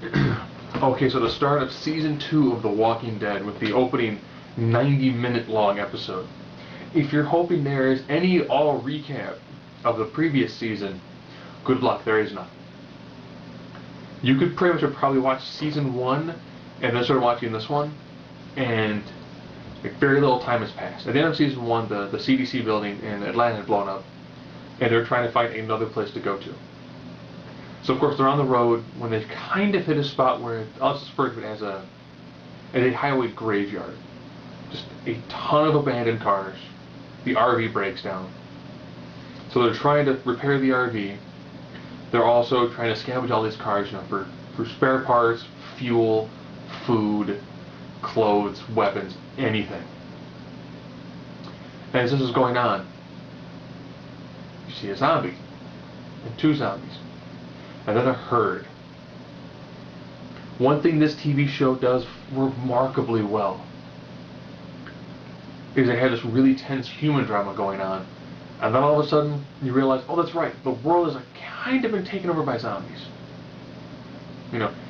Okay, so the start of season 2 of The Walking Dead with the opening 90-minute long episode. If you're hoping there is any all recap of the previous season, good luck, there is none. You could pretty much have probably watched season 1 and then start watching this one, and very little time has passed. At the end of season 1, the CDC building in Atlanta had blown up, and they're trying to find another place to go to. So of course they're on the road when they've kind of hit a spot where I'll just refer to it as a highway graveyard. Just a ton of abandoned cars. The RV breaks down. So they're trying to repair the RV. They're also trying to scavenge all these cars, for spare parts, fuel, food, clothes, weapons, anything. And as this is going on, you see a zombie, and 2 zombies, and then a herd. One thing this TV show does remarkably well is they have this really tense human drama going on, and then all of a sudden you realize, oh, that's right, the world has kind of been taken over by zombies.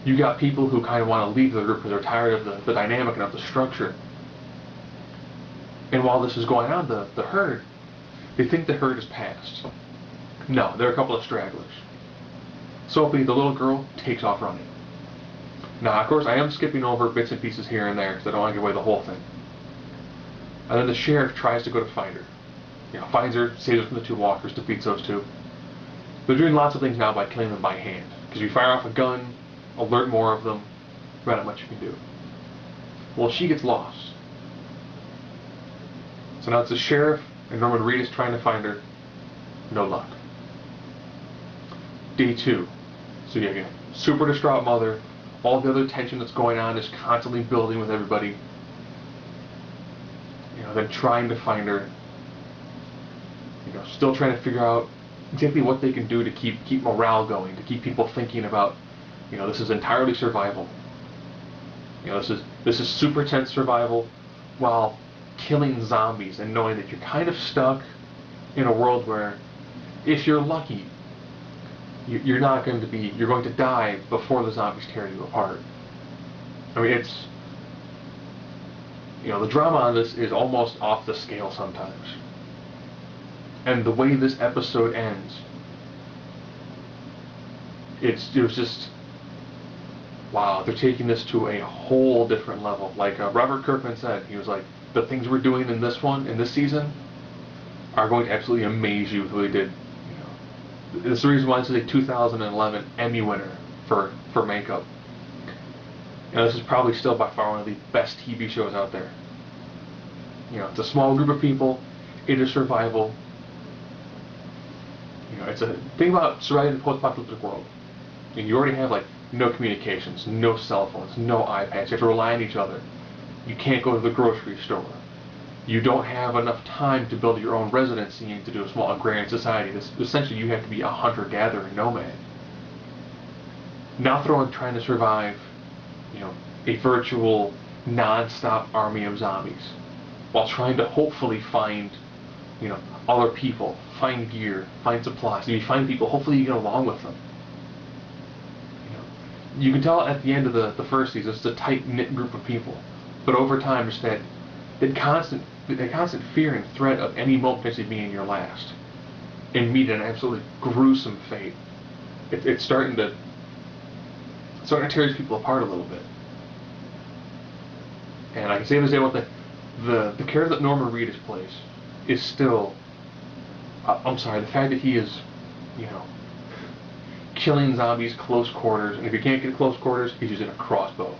You got people who kind of want to leave the group because they're tired of the dynamic and of the structure. And while this is going on, the herd, they think the herd is past. No, there are a couple of stragglers. Sophie, the little girl, takes off running. Now, of course, I am skipping over bits and pieces here and there because I don't want to give away the whole thing. And then the sheriff tries to go to find her. Finds her, saves her from the 2 walkers, defeats those 2. They're doing lots of things now by killing them by hand. Because if you fire off a gun, alert more of them, not much you can do. Well, she gets lost. So now it's the sheriff and Norman Reedus trying to find her. No luck. Day 2. So you get super distraught mother. All the other tension that's going on is constantly building with everybody. Then trying to find her. Still trying to figure out exactly what they can do to keep morale going, to keep people thinking about, this is entirely survival. This is super tense survival while killing zombies and knowing that you're kind of stuck in a world where, if you're lucky, you're going to die before the zombies tear you apart. I mean, the drama on this is almost off the scale sometimes. And the way this episode ends, it was just, wow, they're taking this to a whole different level. Like Robert Kirkman said, he was like, the things we're doing in this season, are going to absolutely amaze you with what they did. This is the reason why this is a 2011 Emmy winner for makeup. This is probably still by far one of the best TV shows out there. It's a small group of people, it is survival. It's a thing about surviving in the post-apocalyptic world. You already have no communications, no cell phones, no iPads. You have to rely on each other. You can't go to the grocery store. You don't have enough time to build your own residency and to do a small agrarian society. Essentially, you have to be a hunter-gatherer nomad. Now throw in trying to survive, a virtual, non-stop army of zombies, while trying to hopefully find, other people, find gear, find supplies. If you find people, hopefully you get along with them. You can tell at the end of the first season, it's a tight-knit group of people. But over time, there's that constant fear and threat of any moment potentially being your last. And meet an absolutely gruesome fate. It's starting to tear these people apart a little bit. And I can say this about the character that Norman Reedus plays is still, the fact that he is, killing zombies close quarters, and if he can't get close quarters, he's using a crossbow.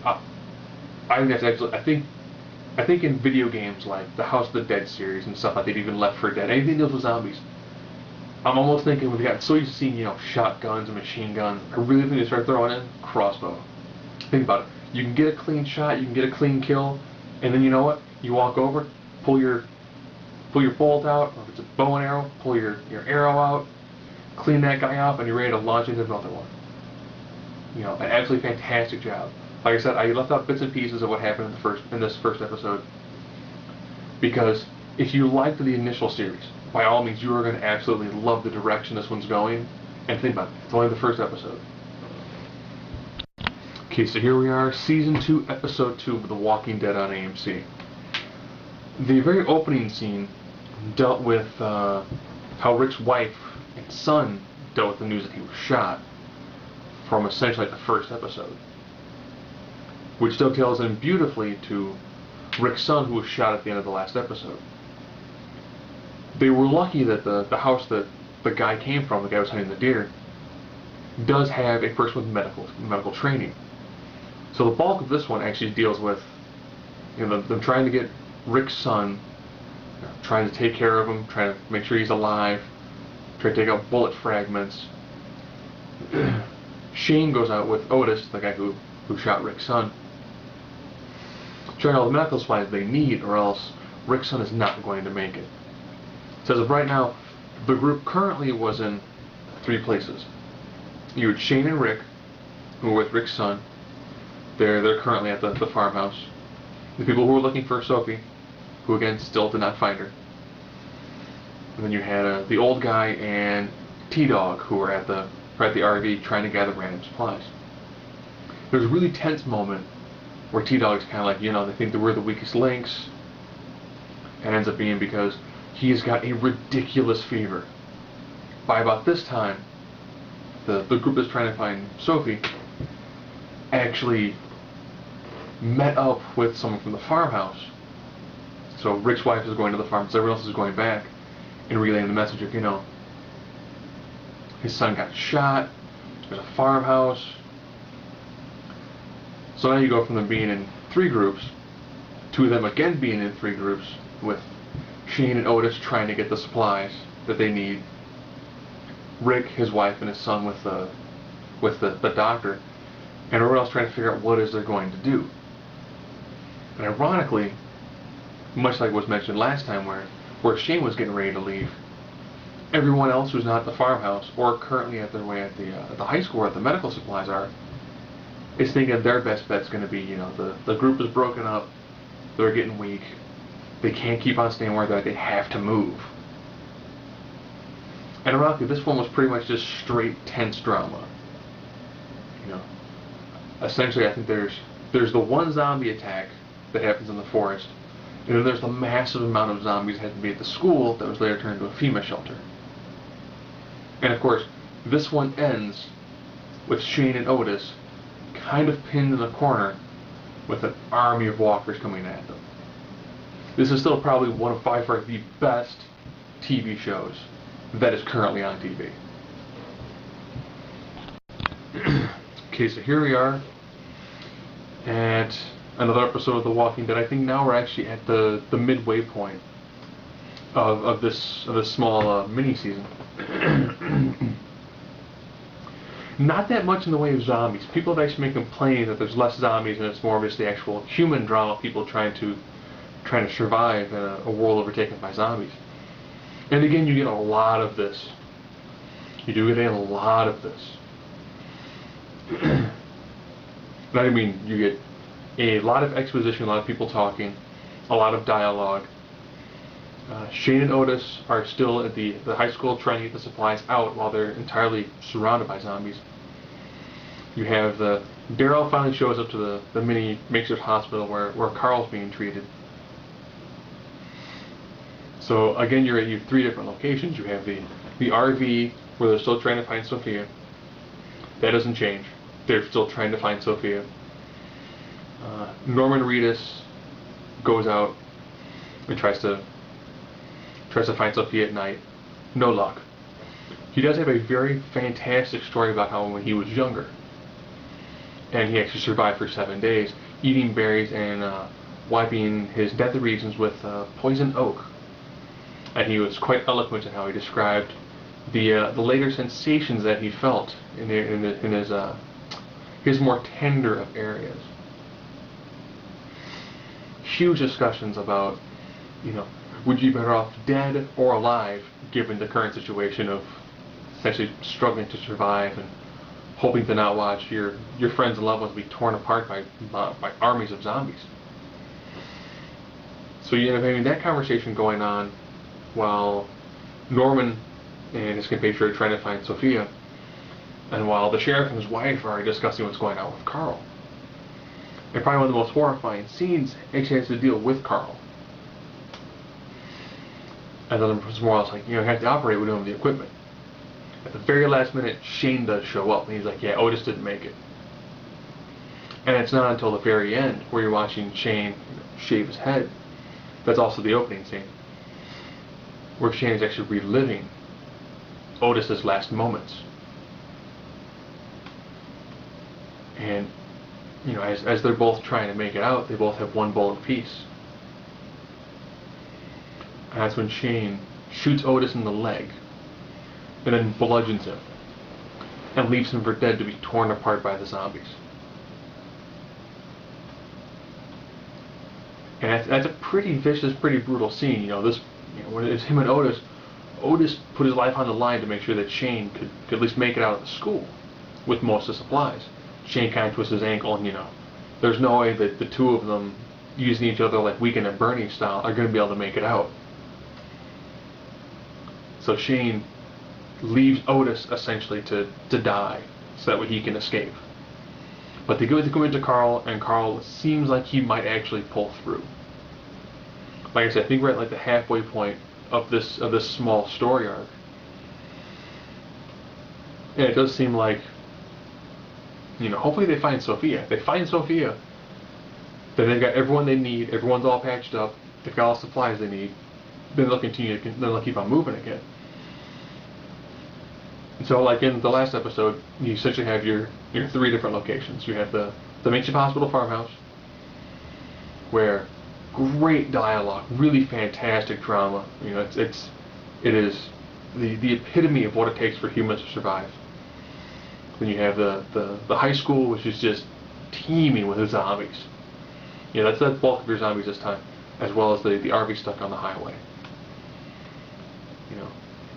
I think that's absolutely, I think in video games like the House of the Dead series and stuff like that, even Left 4 Dead, anything deals with zombies, I'm almost thinking we've gotten so used to seeing, shotguns and machine guns, I really think they start throwing in crossbow. Think about it. You can get a clean shot, you can get a clean kill, and then you know what? You walk over, pull your bolt out, or if it's a bow and arrow, pull your arrow out, clean that guy up, and you're ready to launch into another one. An absolutely fantastic job. Like I said, I left out bits and pieces of what happened in this first episode, because if you liked the initial series, by all means, you are going to absolutely love the direction this one's going. And think about it, it's only the first episode. Okay, so here we are, Season 2, Episode 2 of The Walking Dead on AMC. The very opening scene dealt with how Rick's wife and son dealt with the news that he was shot from essentially the first episode, which dovetails in beautifully to Rick's son, who was shot at the end of the last episode. They were lucky that the house that the guy came from, the guy who was hunting the deer, does have a person with medical training. So the bulk of this one actually deals with, them trying to get Rick's son, trying to take care of him, trying to make sure he's alive, trying to take out bullet fragments. Shane goes out with Otis, the guy who shot Rick's son, trying all the medical supplies they need, or else Rick's son is not going to make it. So as of right now, the group currently was in 3 places. You had Shane and Rick, who were with Rick's son. They're currently at the farmhouse. The people who were looking for Sophie, who again still did not find her. And then you had the old guy and T-Dog, who were at the RV trying to gather random supplies. There's a really tense moment where T-Dog's kind of like, they think that we're the weakest links. And ends up being because he's got a ridiculous fever. By about this time, the group that's trying to find Sophie actually met up with someone from the farmhouse. So Rick's wife is going to the farm, so everyone else is going back and relaying the message of, his son got shot, there's a farmhouse. So now you go from them being in 3 groups, 2 of them again being in 3 groups, with Shane and Otis trying to get the supplies that they need, Rick, his wife, and his son with the doctor, and everyone else trying to figure out what is they're going to do. And ironically, much like was mentioned last time, where Shane was getting ready to leave, everyone else who's not at the farmhouse or currently at their way at the high school where the medical supplies are, is thinking their best bet's going to be, the group is broken up, they're getting weak, they can't keep on staying where they're at, they have to move. And ironically, this one was pretty much just straight tense drama. Essentially, I think there's the one zombie attack that happens in the forest, and then there's the massive amount of zombies that had to be at the school that was later turned into a FEMA shelter. And of course, this one ends with Shane and Otis kind of pinned in a corner with an army of walkers coming at them. This is still probably one of by far the best TV shows that is currently on TV. Okay, so here we are at another episode of The Walking Dead. I think now we're actually at the midway point of this small mini season. Not that much in the way of zombies. People have actually been complaining that there's less zombies and it's more of just the actual human drama, people trying to survive in a world overtaken by zombies. And again, you get a lot of this. You do get a lot of this. I mean, you get a lot of exposition, a lot of people talking, a lot of dialogue. Shane and Otis are still at the high school trying to get the supplies out while they're entirely surrounded by zombies. You have Daryl finally shows up to the mini makeshift hospital where Carl's being treated. So again, you have 3 different locations. You have the RV where they're still trying to find Sophia. That doesn't change. They're still trying to find Sophia. Norman Reedus goes out and tries to find Sophia at night. No luck. He does have a very fantastic story about how when he was younger, and he actually survived for 7 days, eating berries and wiping his death regions with poison oak. And he was quite eloquent in how he described the later sensations that he felt in his more tender of areas. Huge discussions about, would you be better off dead or alive given the current situation of essentially struggling to survive and hoping to not watch your friends and loved ones be torn apart by armies of zombies. So you end up having that conversation going on while Norman and his compatriot are trying to find Sophia, and while the sheriff and his wife are discussing what's going on with Carl. And probably one of the most horrifying scenes actually has to deal with Carl. And then there's more else like, you have to operate with him with the equipment. At the very last minute, Shane does show up, and he's like, yeah, Otis didn't make it. And it's not until the very end, where you're watching Shane shave his head, that's also the opening scene, where Shane is actually reliving Otis's last moments. And, as they're both trying to make it out, they both have one bullet apiece. And that's when Shane shoots Otis in the leg, and then bludgeons him, and leaves him for dead to be torn apart by the zombies. And that's a pretty vicious, pretty brutal scene. When it's him and Otis put his life on the line to make sure that Shane could at least make it out of the school with most of the supplies. Shane kind of twists his ankle, and there's no way that the two of them, using each other like Weekend at Bernie's style, are going to be able to make it out. So Shane leaves Otis essentially to die, so that way he can escape. But they go into Carl, and Carl seems like he might actually pull through. Like I said, I think we're at like the halfway point of this small story arc. And it does seem like, hopefully they find Sophia. If they find Sophia, then they've got everyone they need, everyone's all patched up, they've got all the supplies they need, then they'll keep on moving again. And so, like in the last episode, you essentially have your 3 different locations. You have the Makeshift Hospital farmhouse, where great dialogue, really fantastic drama. It is the epitome of what it takes for humans to survive. Then you have the high school, which is just teeming with zombies. That's the bulk of your zombies this time, as well as the RV stuck on the highway.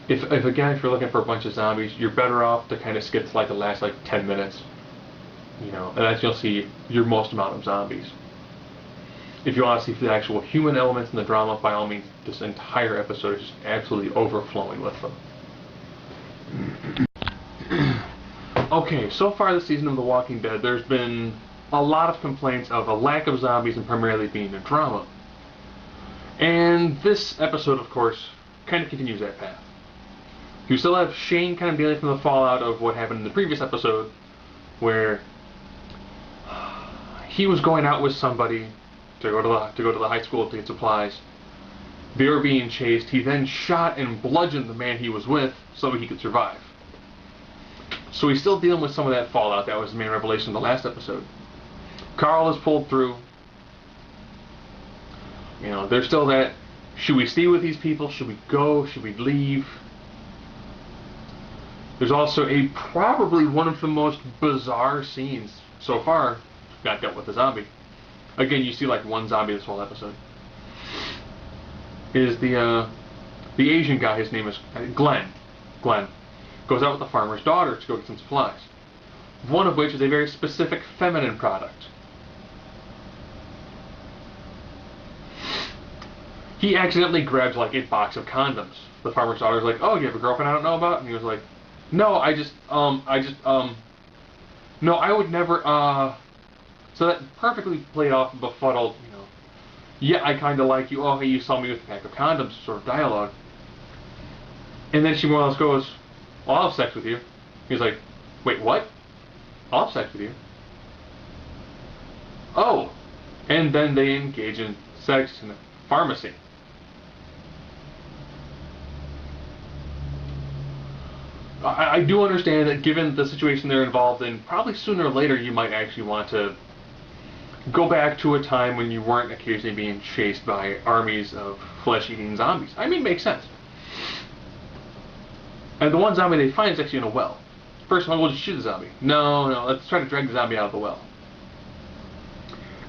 If you're looking for a bunch of zombies, you're better off to kind of skip to like the last 10 minutes. And that's you'll see your most amount of zombies. If you want to see the actual human elements in the drama, by all means, this entire episode is just absolutely overflowing with them. Okay, so far this season of The Walking Dead, there's been a lot of complaints of a lack of zombies and primarily being a drama. And this episode, of course, kind of continues that path. You still have Shane kind of dealing from the fallout of what happened in the previous episode, where he was going out with somebody to go to the high school to get supplies. They were being chased. He then shot and bludgeoned the man he was with so that he could survive. So he's still dealing with some of that fallout. That was the main revelation of the last episode. Carl has pulled through. There's still that, should we stay with these people? Should we go? Should we leave? There's also probably one of the most bizarre scenes so far, got dealt with the zombie. Again, you see like one zombie this whole episode. Is the Asian guy, his name is Glenn. Glenn goes out with the farmer's daughter to go get some supplies. One of which is a very specific feminine product. He accidentally grabs like a box of condoms. The farmer's daughter's like, "Oh, you have a girlfriend I don't know about?" And he was like, "No, no, I would never, So that perfectly played off befuddled, yeah, I kind of like you, oh, hey, you saw me with a pack of condoms, sort of dialogue. And then she more or less goes, well, I'll have sex with you. He's like, wait, what? I'll have sex with you. Oh. And then they engage in sex in a pharmacy. I do understand that given the situation they're involved in, probably sooner or later you might actually want to go back to a time when you weren't occasionally being chased by armies of flesh-eating zombies. I mean, it makes sense. And the one zombie they find is actually in a well. First of all, we'll just shoot the zombie. No, let's try to drag the zombie out of the well.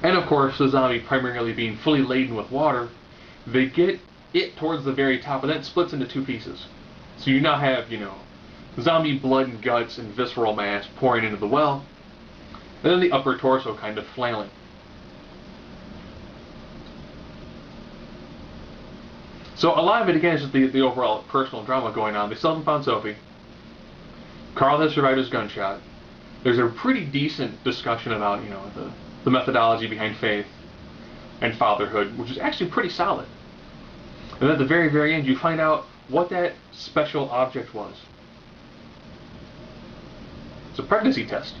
And of course, the zombie primarily being fully laden with water, they get it towards the very top, and then it splits into 2 pieces. So you now have, zombie blood and guts and visceral mass pouring into the well, and then the upper torso kind of flailing. So a lot of it, again, is just the overall personal drama going on. They still haven't found Sophie. Carl has survived his gunshot. There's a pretty decent discussion about, the methodology behind faith and fatherhood, which is actually pretty solid. And then at the very, very end, you find out what that special object was. It's a pregnancy test.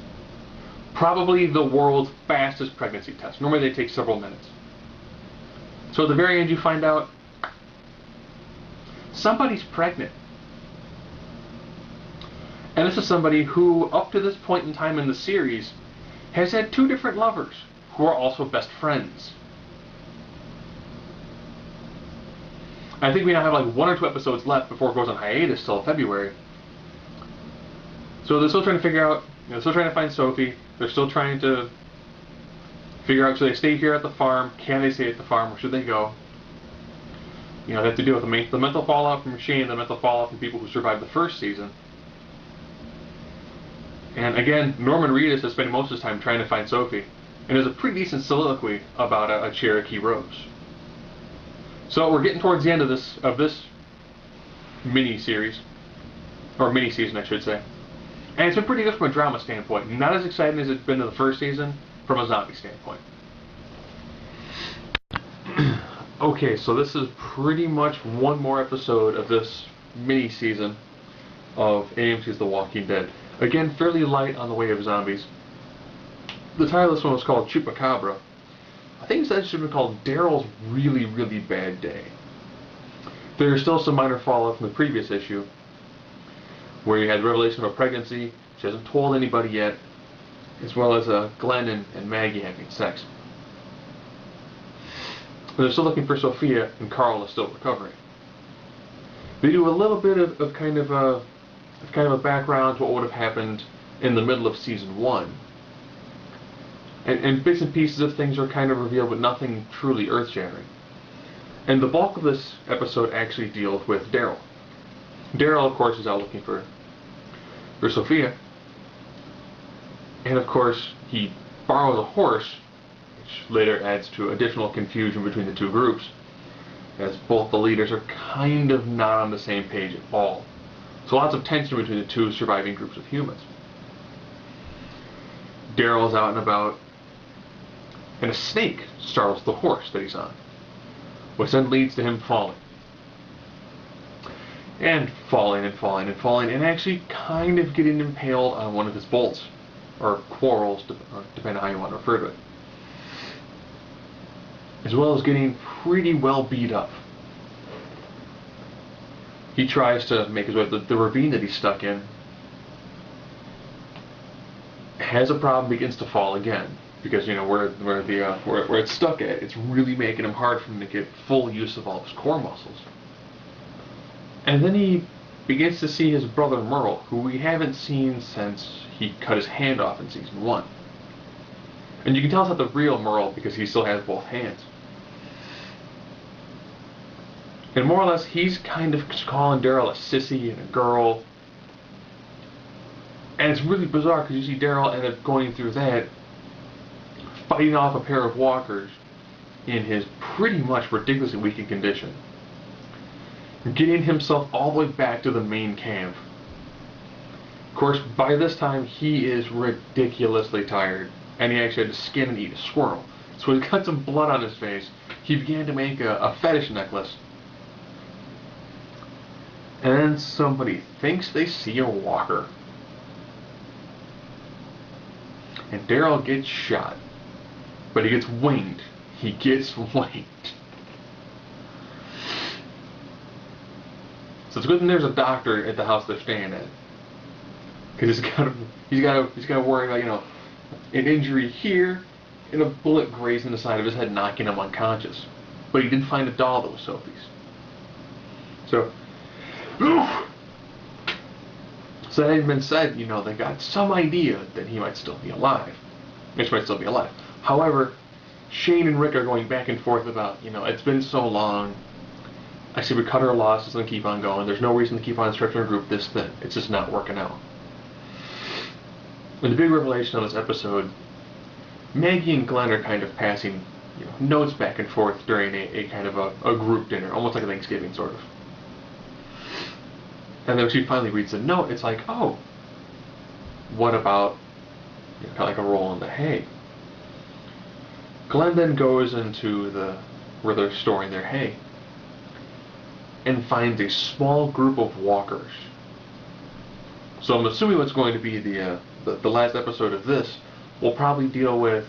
Probably the world's fastest pregnancy test. Normally they take several minutes. So at the very end, you find out somebody's pregnant. And this is somebody who, up to this point in time in the series, has had 2 different lovers who are also best friends. I think we now have like 1 or 2 episodes left before it goes on hiatus till February. So they're still trying to figure out, they're still trying to find Sophie. They're still trying to figure out, should they stay here at the farm? Can they stay at the farm, or should they go? They have to deal with the mental fallout from Shane, the mental fallout from people who survived the first season. And again, Norman Reedus is spending most of his time trying to find Sophie, and there's a pretty decent soliloquy about a Cherokee Rose. So we're getting towards the end of this mini-series, or mini-season I should say. And it's been pretty good from a drama standpoint. Not as exciting as it's been in the first season from a zombie standpoint. Okay, so this is pretty much one more episode of this mini-season of AMC's The Walking Dead. Again, fairly light on the way of zombies. The title of this one was called Chupacabra. I think it should have been called Daryl's Really, Really Bad Day. There's still some minor fallout from the previous issue, where you had the revelation of a pregnancy. She hasn't told anybody yet, as well as Glenn and Maggie having sex. But they're still looking for Sophia, and Carl is still recovering. They do a little bit of kind of a background to what would have happened in the middle of season 1. And bits and pieces of things are kind of revealed, but nothing truly earth-shattering. And the bulk of this episode actually deals with Daryl. Daryl, of course, is out looking for Sophia. And of course, he borrows a horse, which later adds to additional confusion between the 2 groups, as both the leaders are kind of not on the same page at all. So lots of tension between the 2 surviving groups of humans. Daryl's out and about, and a snake startles the horse that he's on, which then leads to him falling. And falling and falling and falling, and actually kind of getting impaled on one of his bolts, or quarrels, depending on how you want to refer to it. As well as getting pretty well beat up. He tries to make his way up the ravine that he's stuck in, has a problem, begins to fall again, because where it's stuck at, it's really making him hard for him to get full use of all his core muscles. And then he begins to see his brother Merle, who we haven't seen since he cut his hand off in season 1. And you can tell it's not the real Merle because he still has both hands. And more or less, he's kind of calling Daryl a sissy and a girl. And it's really bizarre because you see Daryl end up going through that, fighting off a pair of walkers in his pretty much ridiculously weakened condition, getting himself all the way back to the main camp. Of course, by this time, he is ridiculously tired, and he actually had to skin and eat a squirrel. So he's got some blood on his face. He began to make a fetish necklace. And then somebody thinks they see a walker. And Daryl gets shot. But he gets winged. He gets winged. So it's good that there's a doctor at the house they're staying at, because he's got to worry about an injury here and a bullet grazing the side of his head, knocking him unconscious. But he did find a doll that was Sophie's. So that having been said, they got some idea that he might still be alive. Mitch might still be alive. However, Shane and Rick are going back and forth about, it's been so long. I see we cut our losses and keep on going. There's no reason to keep on stretching our group this thin. It's just not working out. And the big revelation of this episode, Maggie and Glenn are kind of passing notes back and forth during a kind of a group dinner, almost like a Thanksgiving sort of. And then when she finally reads the note, it's like, oh, what about kind of like a roll in the hay? Glenn then goes into where they're storing their hay and finds a small group of walkers. So I'm assuming what's going to be the last episode of this will probably deal with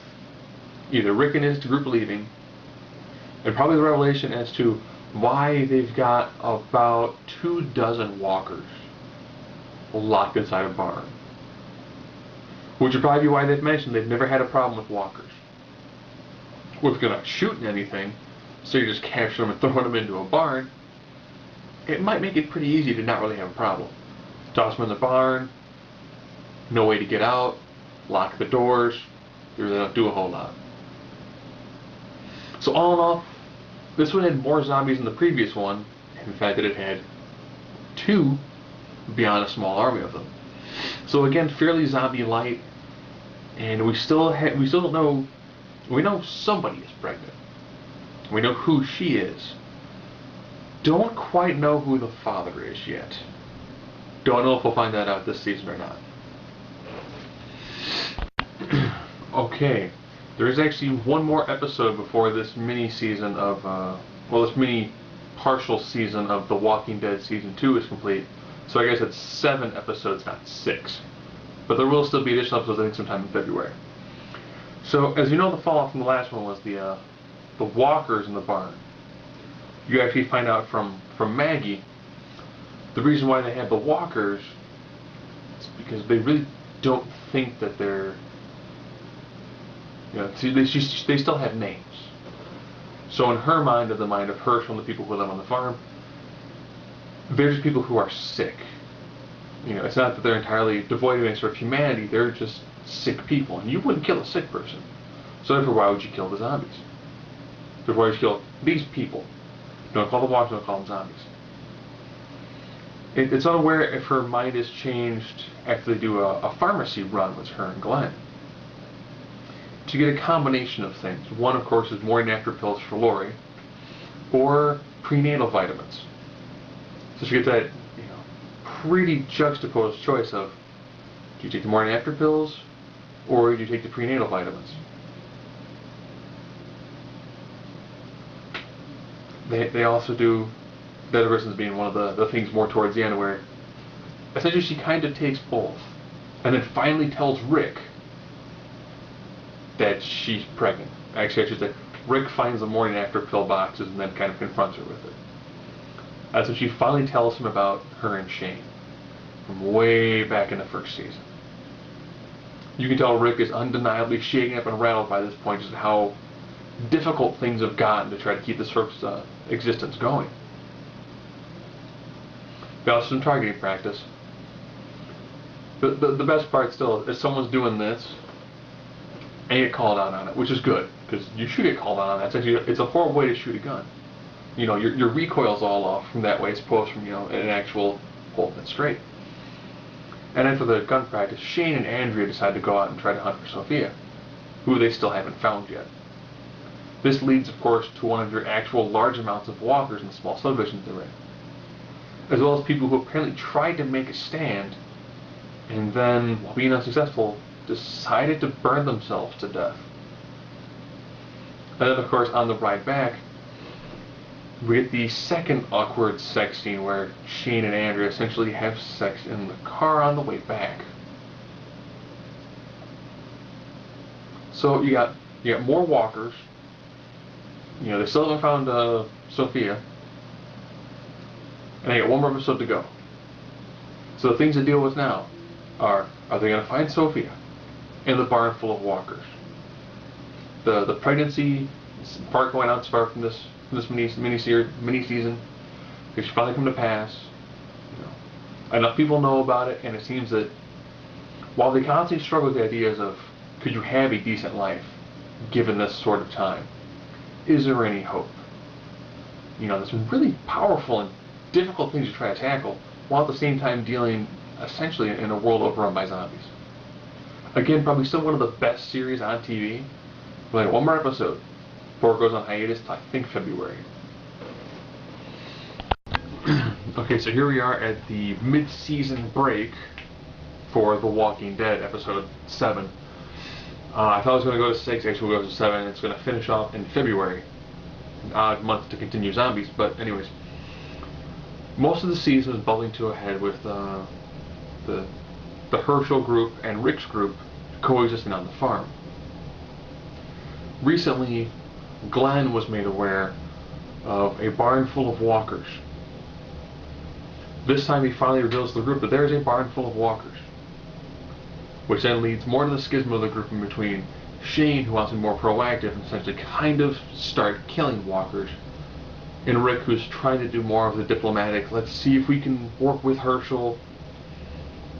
either Rick and his group leaving, and probably the revelation as to why they've got about 24 walkers locked inside a barn. Which would probably be why they've mentioned they've never had a problem with walkers. Well, if you're not shooting anything, so you just capture them and throw them into a barn, it might make it pretty easy to not really have a problem. Toss them in the barn, no way to get out, lock the doors, you really don't do a whole lot. So all in all, this one had more zombies than the previous one, and the fact that it had 2 beyond a small army of them. So again, fairly zombie light, and we still don't know. We know somebody is pregnant. We know who she is. Don't quite know who the father is yet. Don't know if we'll find that out this season or not. Okay, there is actually one more episode before this mini season of, this mini partial season of The Walking Dead Season 2 is complete. So I guess it's 7 episodes, not 6. But there will still be additional episodes, I think, sometime in February. So, as you know, the fallout from the last one was the walkers in the barn. You actually find out from Maggie the reason why they have the walkers is because they really don't think that they're, they still have names. So in her mind, or the mind of Herschel and the people who live on the farm, they're just people who are sick. It's not that they're entirely devoid of any sort of humanity, they're just sick people. And you wouldn't kill a sick person. So therefore, why would you kill the zombies? Therefore, why would you kill these people? Don't call them walkers, don't call them zombies. It's unaware if her mind has changed after they do a pharmacy run with her and Glenn. To get a combination of things. One, of course, is morning after pills for Lori, or prenatal vitamins. So she gets that, pretty juxtaposed choice of, do you take the morning after pills, or do you take the prenatal vitamins? They also do, the other person's being one of the things more towards the end, where essentially she kind of takes both, and then finally tells Rick that she's pregnant. Actually, I should say, Rick finds the morning after pill boxes and then kind of confronts her with it. That's when she finally tells him about her and Shane, from way back in the first season. You can tell Rick is undeniably shaken up and rattled by this point, just how difficult things have gotten to try to keep this first existence going. We also some targeting practice. The best part still is someone's doing this and you get called out on it, which is good, because you should get called out on that. It's a horrible way to shoot a gun. Your recoil's all off from that way, as opposed from, an actual holding it straight. And then for the gun practice, Shane and Andrea decide to go out and try to hunt for Sophia, who they still haven't found yet. This leads, of course, to one of your actual large amounts of walkers in the small subdivisions they're in, as well as people who apparently tried to make a stand, and then, while being unsuccessful, decided to burn themselves to death. And then, of course, on the ride back, we get the second awkward sex scene where Shane and Andrea essentially have sex in the car on the way back. So you got more walkers. They still haven't found Sophia, and they got one more episode to go. So the things to deal with now are they going to find Sophia in the barn full of walkers? The pregnancy part going out far from this mini season, it should finally come to pass. Enough people know about it, and it seems that while they constantly struggle with the ideas of, could you have a decent life given this sort of time? Is there any hope? There's some really powerful and difficult things to try to tackle, while at the same time dealing essentially in a world overrun by zombies. Again, probably still one of the best series on TV. But one more episode before it goes on hiatus till I think February. Okay, so here we are at the mid-season break for The Walking Dead, episode 7. I thought it was going to go to 6, actually goes to 7, and it's going to finish off in February. An odd month to continue zombies, but anyways. Most of the season is bubbling to a head with the Herschel group and Rick's group coexisting on the farm. Recently, Glenn was made aware of a barn full of walkers. This time he finally reveals to the group that there is a barn full of walkers, which then leads more to the schism of the group in between Shane, who wants to be more proactive and essentially kind of start killing walkers, and Rick, who's trying to do more of the diplomatic, let's see if we can work with Herschel.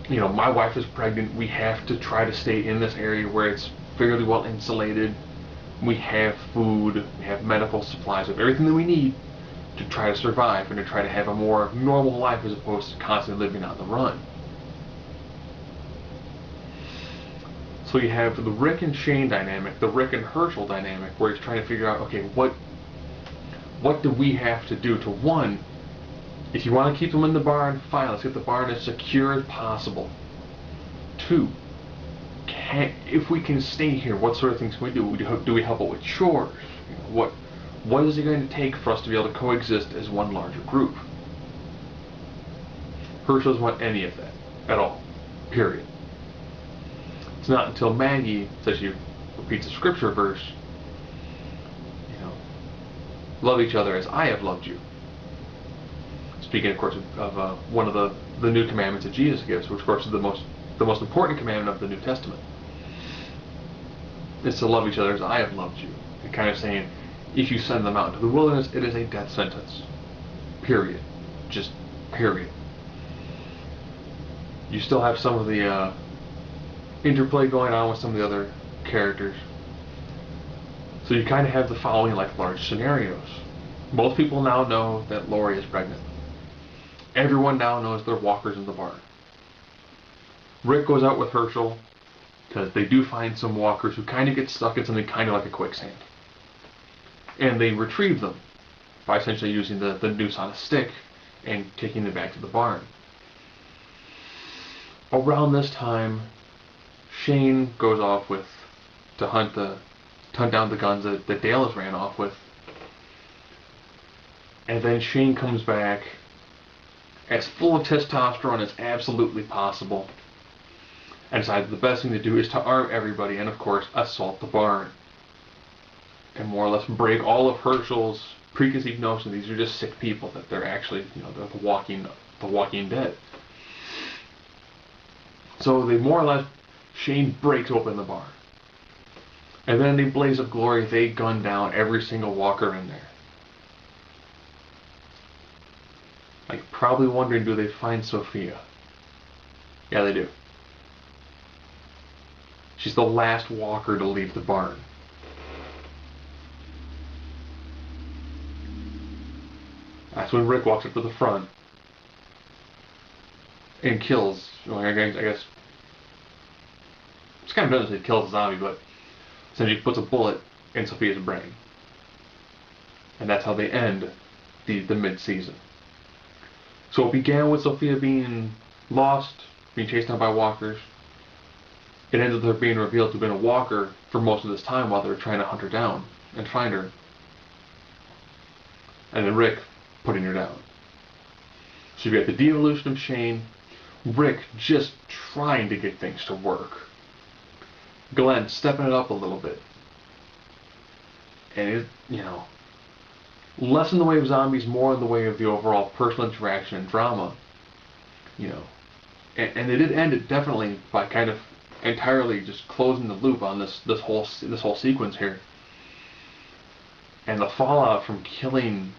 You know, my wife is pregnant, we have to try to stay in this area where it's fairly well insulated. We have food, we have medical supplies, we have everything that we need to try to survive and to try to have a more normal life as opposed to constantly living on the run. So you have the Rick and Shane dynamic, the Rick and Herschel dynamic, where he's trying to figure out, okay, what do we have to do to, one, if you want to keep them in the barn, fine, let's get the barn as secure as possible. Two, if we can stay here, what sort of things can we do? Do we help out with chores? You know, what is it going to take for us to be able to coexist as one larger group? Herschel doesn't want any of that at all, period. It's not until Maggie says she repeats a scripture verse, you know, love each other as I have loved you. Speaking, of course, of one of the new commandments that Jesus gives, which, of course, is the most important commandment of the New Testament. It's to love each other as I have loved you. And kind of saying, if you send them out into the wilderness, it is a death sentence. Period. Just period. You still have some of the interplay going on with some of the other characters. So you kind of have the following like large scenarios. Most people now know that Lori is pregnant. Everyone now knows there are walkers in the barn. Rick goes out with Herschel because they do find some walkers who kind of get stuck in something kind of like a quicksand. And they retrieve them by essentially using the noose on a stick and taking them back to the barn. Around this time, Shane goes off to hunt down the guns that Dale has ran off with. And then Shane comes back as full of testosterone as absolutely possible and decides the best thing to do is to arm everybody and, of course, assault the barn. And more or less break all of Herschel's preconceived notion these are just sick people, that they're actually, you know, they're the walking dead. So they more or less, Shane breaks open the barn. And then in a blaze of glory, they gun down every single walker in there. Like, probably wondering, do they find Sophia? Yeah, they do. She's the last walker to leave the barn. That's when Rick walks up to the front and kills, well, I guess, it's kind of known as he kills a zombie, but essentially puts a bullet in Sophia's brain. And that's how they end the mid-season. So it began with Sophia being lost, being chased down by walkers. It ended with her being revealed to have been a walker for most of this time while they were trying to hunt her down and find her. And then Rick putting her down. So you got the de-evolution of Shane, Rick just trying to get things to work, Glenn stepping it up a little bit. And it, you know, less in the way of zombies, more in the way of the overall personal interaction and drama. You know, and they did end it definitely by kind of entirely just closing the loop on this whole sequence here. And the fallout from killing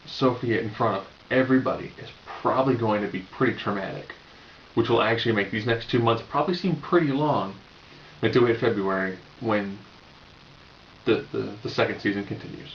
Sophia in front of everybody is probably going to be pretty traumatic, which will actually make these next 2 months probably seem pretty long until we hit February when the second season continues.